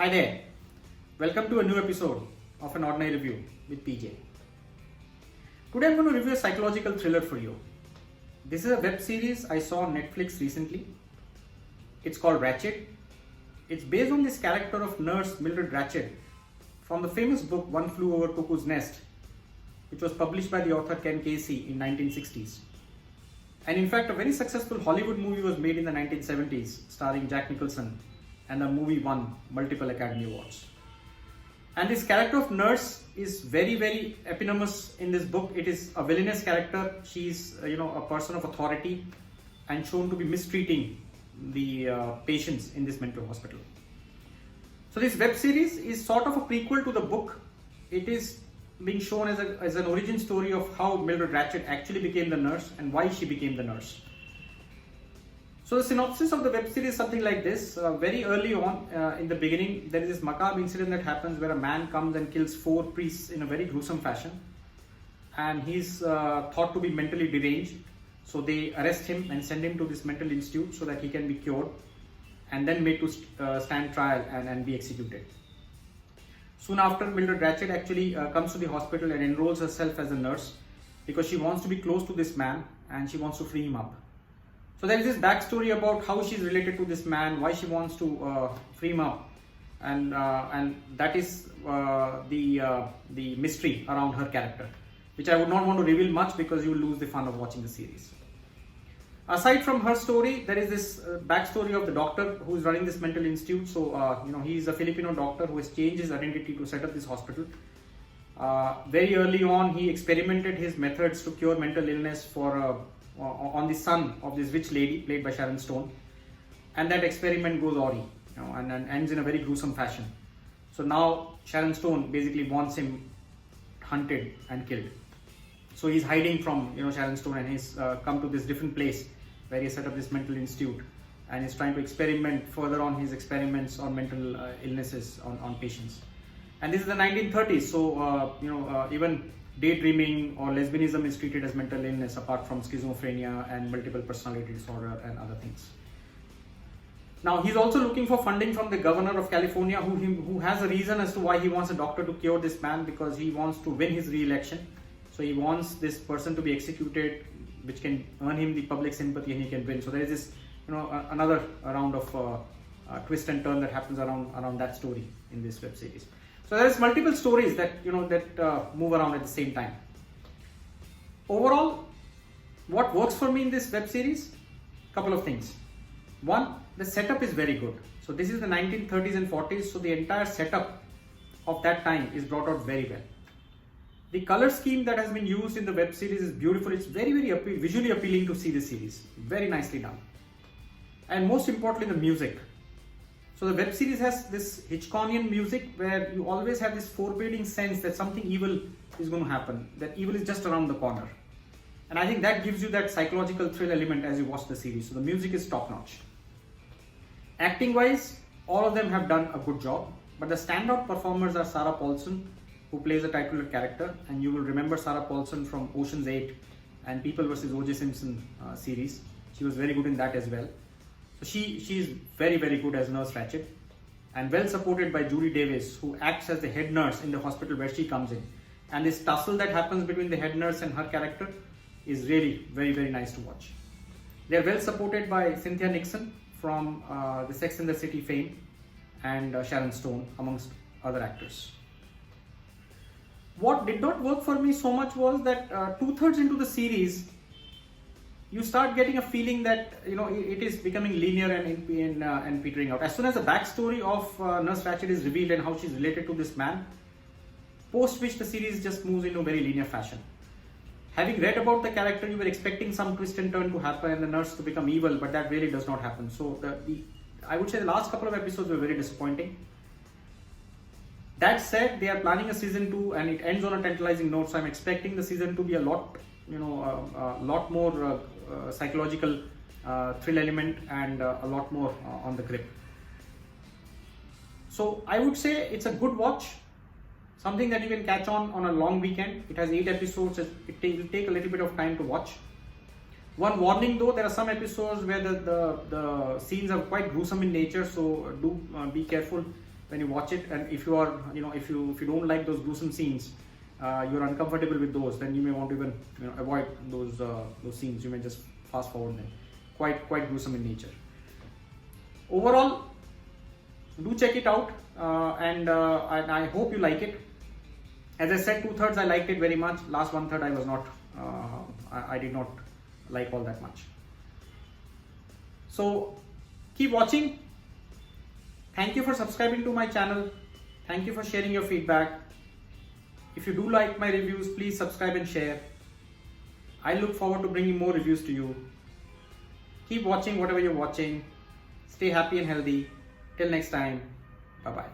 Hi there, welcome to a new episode of An Ordinary Review with PJ. Today I'm going to review a psychological thriller for you. This is a web series I saw on Netflix recently. It's called Ratched. It's based on this character of nurse Mildred Ratched from the famous book One Flew Over Cuckoo's Nest, which was published by the author Ken Kesey in 1960s. And in fact, a very successful Hollywood movie was made in the 1970s starring Jack Nicholson, and the movie won multiple Academy Awards. And this character of nurse is very, very eponymous in this book. It is a villainous character. She's a person of authority and shown to be mistreating the patients in this mental hospital. So this web series is sort of a prequel to the book. It is being shown as an origin story of how Mildred Ratched actually became the nurse and why she became the nurse. So the synopsis of the web series is something like this. Very early on in the beginning, there is this macabre incident that happens where a man comes and kills 4 priests in a very gruesome fashion. And he's thought to be mentally deranged. So they arrest him and send him to this mental institute so that he can be cured and then made to stand trial and be executed. Soon after, Mildred Ratched actually comes to the hospital and enrolls herself as a nurse because she wants to be close to this man and she wants to free him up. So there is this backstory about how she's related to this man, why she wants to free him up, and that is the mystery around her character, which I would not want to reveal much because you will lose the fun of watching the series. Aside from her story, there is this backstory of the doctor who is running this mental institute. So he is a Filipino doctor who has changed his identity to set up this hospital. Very early on, he experimented his methods to cure mental illness on the son of this rich lady played by Sharon Stone, and that experiment goes awry, and ends in a very gruesome fashion. So now Sharon Stone basically wants him hunted and killed. So he's hiding from Sharon Stone, and he's come to this different place where he set up this mental institute and is trying to experiment further on his experiments on mental illnesses on patients. And this is the 1930s, so even daydreaming or lesbianism is treated as mental illness apart from schizophrenia and multiple personality disorder and other things. Now he's also looking for funding from the governor of California who has a reason as to why he wants a doctor to cure this man, because he wants to win his re-election. So he wants this person to be executed, which can earn him the public sympathy and he can win. So there is this another round of twist and turn that happens around that story in this web series. So there's multiple stories that move around at the same time. Overall, what works for me in this web series? Couple of things. One, the setup is very good. So this is the 1930s and 40s, so the entire setup of that time is brought out very well. The color scheme that has been used in the web series is beautiful. It's very, very visually appealing to see the series. Very nicely done. And most importantly, the music. So the web series has this Hitchcockian music where you always have this foreboding sense that something evil is going to happen, that evil is just around the corner. And I think that gives you that psychological thrill element as you watch the series. So the music is top notch. Acting wise, all of them have done a good job, but the standout performers are Sarah Paulson, who plays a titular character, and you will remember Sarah Paulson from Ocean's 8 and People vs. O.J. Simpson series. She was very good in that as well. So she is very, very good as Nurse Ratched, and well supported by Judy Davis, who acts as the head nurse in the hospital where she comes in. And this tussle that happens between the head nurse and her character is really very, very nice to watch. They are well supported by Cynthia Nixon from the Sex and the City fame and Sharon Stone, amongst other actors. What did not work for me so much was that 2/3 into the series, you start getting a feeling that it is becoming linear and petering out. As soon as the backstory of Nurse Ratched is revealed and how she's related to this man, post which the series just moves into a very linear fashion. Having read about the character, you were expecting some twist and turn to happen and the nurse to become evil, but that really does not happen. So I would say the last couple of episodes were very disappointing. That said, they are planning a season 2 and it ends on a tantalizing note, so I'm expecting the season 2 to be a lot more psychological thrill element and a lot more on the grip. So I would say it's a good watch, something that you can catch on a long weekend. It has 8 episodes. It will take a little bit of time to watch. One warning though, there are some episodes where the scenes are quite gruesome in nature, so do be careful when you watch it, and if you are, if you don't like those gruesome scenes, you're uncomfortable with those, then you may want to even avoid those scenes. You may just fast forward them. Quite gruesome in nature. Overall, do check it out, and I hope you like it. As I said, 2/3 I liked it very much. Last 1/3 I was not. I did not like all that much. So keep watching. Thank you for subscribing to my channel. Thank you for sharing your feedback. If you do like my reviews, please subscribe and share. I look forward to bringing more reviews to you. Keep watching whatever you're watching. Stay happy and healthy. Till next time. Bye-bye.